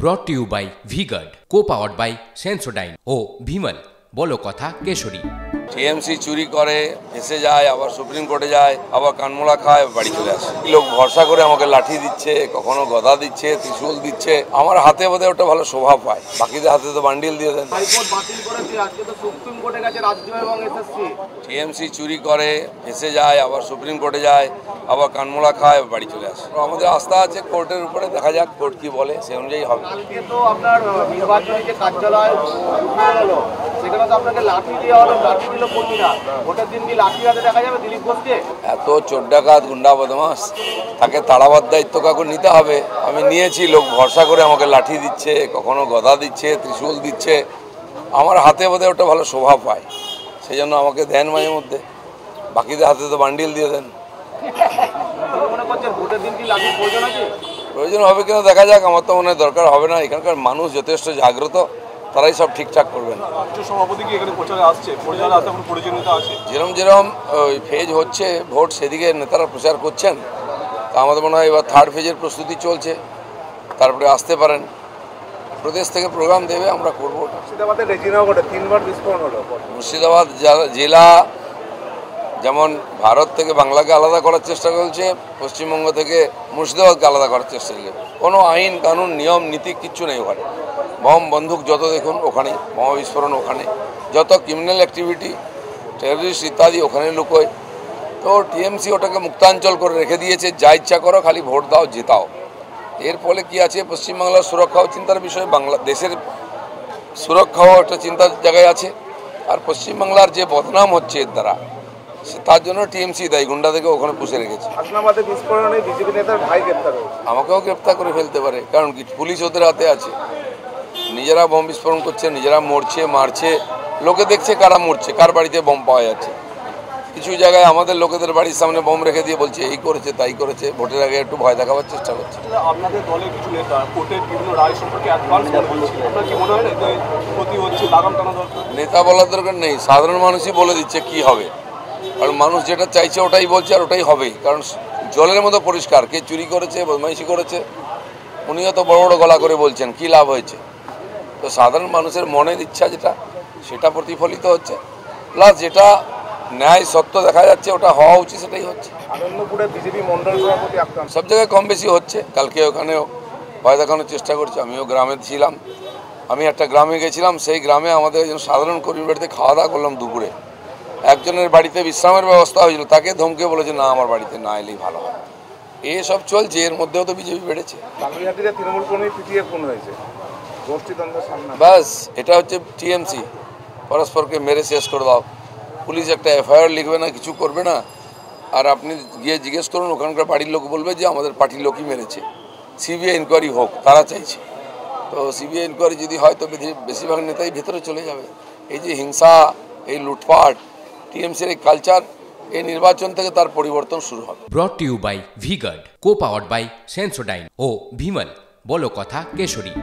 ব্রট to you by V-Guard, co-powered by Sensodyne ও ভিমল বলো কথা কেশরী। টিএমসি চুরি করে ফেসে যায়, আবার সুপ্রিম কোর্টে যায়, আবার কানমোলা খায়, বাড়ি চলে আসে। লোক ভরসা করে আমাকে লাঠি দিচ্ছে, কখনো গদা দিচ্ছে, ত্রিশূল দিচ্ছে। আমার হাতে বোধহয় ওটা ভালো শোভা পায়, বাকিদের হাতে তো বান্ডিল দিয়ে দেন। টিএমসি চুরি করে ফেসে যায়, আবার সুপ্রিম কোর্টে যায়, আবার কানমোলা খায়, বাড়ি চলে আসে। আমাদের আস্থা আছে কোর্টের উপরে, দেখা যাক কোর্ট কি বলে, সে অনুযায়ী হবে। তো আপনার নির্বাচনী যে কার্যালয় সেখানে তো আপনাকে লাঠি দেওয়া হলো, লাঠি দিল কর্মীরা। ভোটের দিন কি লাঠি হাতে দেখা যাবে দিলীপ ঘোষকে? এত চোর ডাকাত গুন্ডা বদমাস, তাকে তাড়াবার দায়িত্ব কাউকে নিতে হবে। আমি নিয়েছি, লোক ভরসা করে আমাকে লাঠি দিচ্ছে, কখনো গদা দিচ্ছে, ত্রিশূল দিচ্ছে। আমার হাতে বোধহয় ওটা ভালো শোভা পায়, সেই জন্য আমাকে দেন মাঝে মধ্যে, বাকিদের হাতে তো বান্ডিল দিয়ে দেন। মনে করছেন ভোটের দিন কি লাঠির প্রয়োজন আছে? প্রয়োজন হবে কিনা দেখা যাক, আমার তো মনে হয় দরকার হবে না। এখানকার মানুষ যথেষ্ট জাগ্রত, তারাই সব ঠিকঠাক করবেন। সভাপতি কি এখানে প্রচারে আসছে? প্রচারে আসতে কোনো প্রয়োজনীয়তা আছে? যেরম ওই ফেজ হচ্ছে ভোট, সেদিকে নেতারা প্রচার করছেন। তা আমাদের মনে হয় এবার থার্ড ফেজের প্রস্তুতি চলছে, তারপরে আসতে পারেন। প্রদেশ থেকে প্রোগ্রাম দেবে, আমরা করবো। মুর্শিদাবাদের রেজিনগরে 3বার বিস্ফোরণ হলো। মুর্শিদাবাদ জেলা যেমন ভারত থেকে বাংলাকে আলাদা করার চেষ্টা করছে, পশ্চিমবঙ্গ থেকে মুর্শিদাবাদকে আলাদা করার চেষ্টা করছে। কোনো আইন কানুন নিয়ম নীতি কিচ্ছু নেই ওখানে। বম বন্দুক যত দেখুন ওখানেই, বোমা বিস্ফোরণ ওখানে, যত ক্রিমিনাল অ্যাক্টিভিটি, টেররিস্ট ইত্যাদি ওখানে লুকোয়। তো টিএমসি ওটাকে মুক্তাঞ্চল করে রেখে দিয়েছে, যা ইচ্ছা করো, খালি ভোট দাও, জেতাও। এর ফলে কি আছে, পশ্চিমবাংলার সুরক্ষাও চিন্তার বিষয়, বাংলাদেশের সুরক্ষাও একটা চিন্তার জায়গায় আছে। আর পশ্চিমবাংলার যে বদনাম হচ্ছে এর দ্বারা, তার জন্য টিএমসি দায়ী, গুন্ডা থেকে ওখানে পুষে রেখেছে। হাসনাবাদে বিস্ফোরণে বিজেপি নেতার ভাই গ্রেপ্তার হয়েছে। আমাকেও গ্রেপ্তার করে ফেলতে পারে, কারণ কি পুলিশ ওদের হাতে আছে। নিজেরা বোম বিস্ফোরণ করছে, নিজেরা মরছে, মারছে, লোকে দেখছে কারা মরছে, কার বাড়িতে বোম পাওয়া যাচ্ছে। কিছু জায়গায় আমাদের লোকেদের বাড়ির সামনে বোম রেখে দিয়ে বলছে এই করেছে তাই করেছে, ভোটের আগে একটু ভয় দেখাবার চেষ্টা করছে। আপনাদের দলের কিছু নেতা কোর্টের বিভিন্ন রায় সম্পর্কে অ্যাডভান্স বলছে, আপনার কি মনে হয় না যে ক্ষতি হচ্ছে, লাগাম টানা দরকার? নেতা বলার দরকার নেই, সাধারণ মানুষই বলে দিচ্ছে কি হবে। কারণ মানুষ যেটা চাইছে ওটাই বলছে, আর ওটাই হবে। কারণ জলের মতো পরিষ্কার, কে চুরি করেছে, বদমাইশি করেছে, উনিও তো বড় বড় গলা করে বলছেন, কি লাভ হয়েছে। তো সাধারণ মানুষের মনের ইচ্ছা যেটা, সেটা প্রতিফলিত হচ্ছে। প্লাস যেটা ন্যায় সত্য দেখা যাচ্ছে, ওটা হওয়া উচিত, সেটাই হচ্ছে। আনন্দপুরে বিজেপি মন্ডল সভাপতি আক্রান্ত। সব জায়গায় কম বেশি হচ্ছে। কালকে ওখানেও ভয় দেখানোর চেষ্টা করছে। আমিও গ্রামে ছিলাম, আমি একটা গ্রামে গেছিলাম, সেই গ্রামে আমাদের একজন সাধারণ কর্মীর বাড়িতে খাওয়া দাওয়া করলাম দুপুরে। একজনের বাড়িতে বিশ্রামের ব্যবস্থা হয়েছিল, তাকে ধমকে বলেছে না আমার বাড়িতে না এলেই ভালো হয়। এসব চলছে, এর মধ্যেও তো বিজেপি বেড়েছে। বাগুইআটিতে তৃণমূল কর্মী পিটিয়ে খুন হয়েছে, গোষ্ঠীদ্বন্দ্বের সামনে। বাস, এটা হচ্ছে টিএমসি, পরস্পরকে মেরে শেষ করে দাও। পুলিশ একটা এফআইআর লিখবে না, কিছু করবে না। আর আপনি গিয়ে জিজ্ঞেস করুন, ওখানকার বাড়ির লোক বলবে যে আমাদের পার্টির লোকই মেরেছে। সিবিআই ইনকোয়ারি হোক, তারা চাইছে। তো সিবিআই ইনকোয়ারি যদি হয় তো বেশিরভাগ নেতাই ভেতরে চলে যাবে। এই যে হিংসা, এই লুটপাট, টিএমসির এই কালচার, এই নির্বাচন থেকে তার পরিবর্তন শুরু হবে। Brought to you by V-Guard, co-powered by Sensodyne ও ভিমল বলো কথা কেশরী।